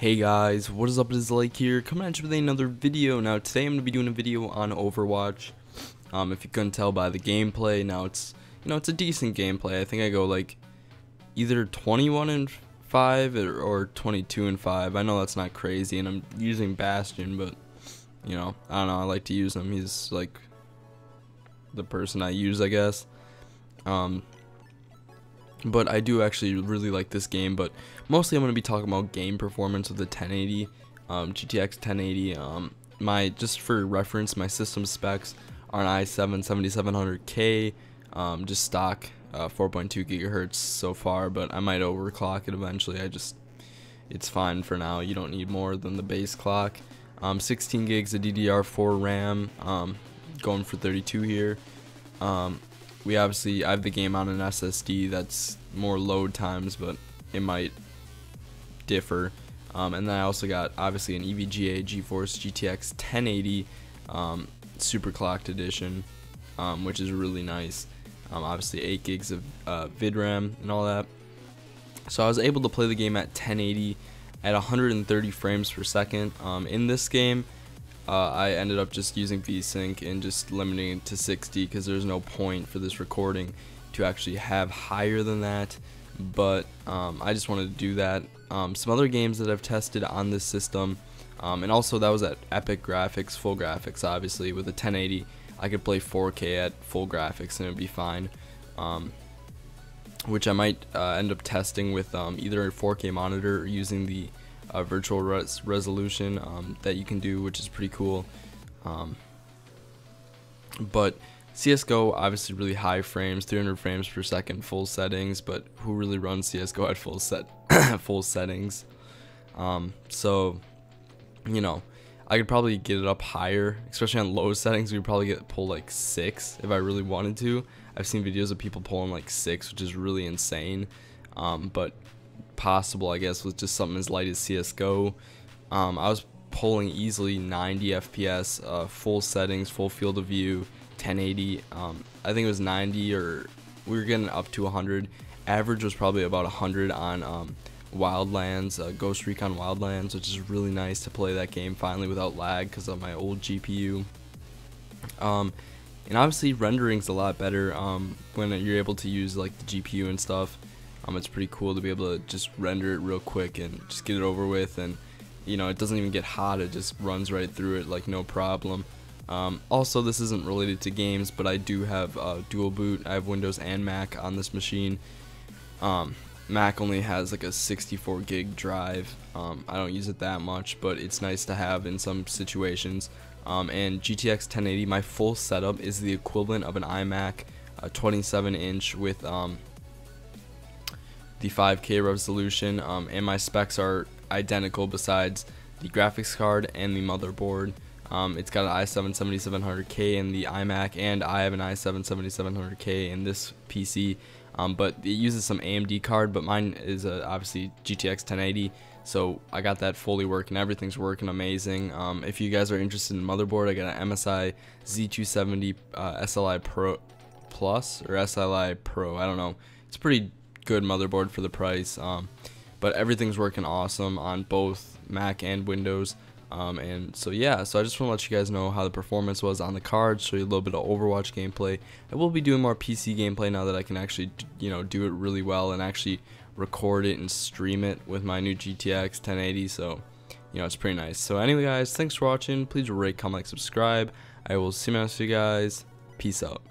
Hey guys, what is up? It is Lake here, coming at you with another video. Now today I'm going to be doing a video on Overwatch. If you couldn't tell by the gameplay, now it's a decent gameplay. I think I go like either 21-5 or 22-5. I know that's not crazy, and I'm using Bastion, but I don't know, I like to use him. He's like the person I use, I guess. But I do actually really like this game, but mostly I'm going to be talking about game performance with the 1080, GTX 1080. Just for reference, my system specs are an i7 7700K, just stock, 4.2 gigahertz so far, but I might overclock it eventually. It's fine for now. You don't need more than the base clock. 16 gigs of DDR4 RAM, going for 32 here. I have the game on an SSD that's more load times, but it might differ. And then I also got obviously an EVGA GeForce GTX 1080 super clocked edition, which is really nice. Obviously 8 gigs of VidRAM and all that. So I was able to play the game at 1080 at 130 frames per second. In this game, I ended up just using VSync and just limiting it to 60 because there's no point for this recording to actually have higher than that, but I just wanted to do that. Some other games that I've tested on this system, and also that was at Epic Graphics, full graphics obviously. With a 1080 I could play 4K at full graphics and it would be fine, which I might end up testing with either a 4K monitor or using the virtual resolution that you can do, which is pretty cool. But CSGO, obviously really high frames, 300 frames per second, full settings, but who really runs CSGO at full settings? So I could probably get it up higher, especially on low settings. We could probably pull like 6 if I really wanted to. I've seen videos of people pulling like 6, which is really insane, but possible, I guess, with just something as light as CSGO. I was pulling easily 90 FPS, full settings, full field of view, 1080. I think it was 90, or we were getting up to 100. Average was probably about 100 on Wildlands, Ghost Recon Wildlands, which is really nice to play that game finally without lag because of my old GPU. And obviously rendering's a lot better when you're able to use like the GPU and stuff. It's pretty cool to be able to just render it real quick and just get it over with, and it doesn't even get hot, it just runs right through it like no problem. Also, this isn't related to games, but I do have dual boot. I have Windows and Mac on this machine. Mac only has like a 64 gig drive. I don't use it that much, but it's nice to have in some situations. And GTX 1080, my full setup is the equivalent of an iMac, a 27-inch with the 5K resolution, and my specs are identical besides the graphics card and the motherboard. It's got an i7 7700K in the iMac, and I have an i7 7700K in this PC, but it uses some AMD card, but mine is obviously GTX 1080, so I got that fully working. Everything's working amazing. If you guys are interested in motherboard, I got an MSI Z270 SLI Pro Plus, or SLI Pro, I don't know. It's pretty good motherboard for the price, but everything's working awesome on both Mac and Windows, and so yeah, so I just want to let you guys know how the performance was on the card, show you a little bit of Overwatch gameplay. I will be doing more PC gameplay now that I can actually do it really well and actually record it and stream it with my new GTX 1080, so it's pretty nice. So anyway guys, thanks for watching. Please rate, comment, like, subscribe. I will see you guys. Peace out.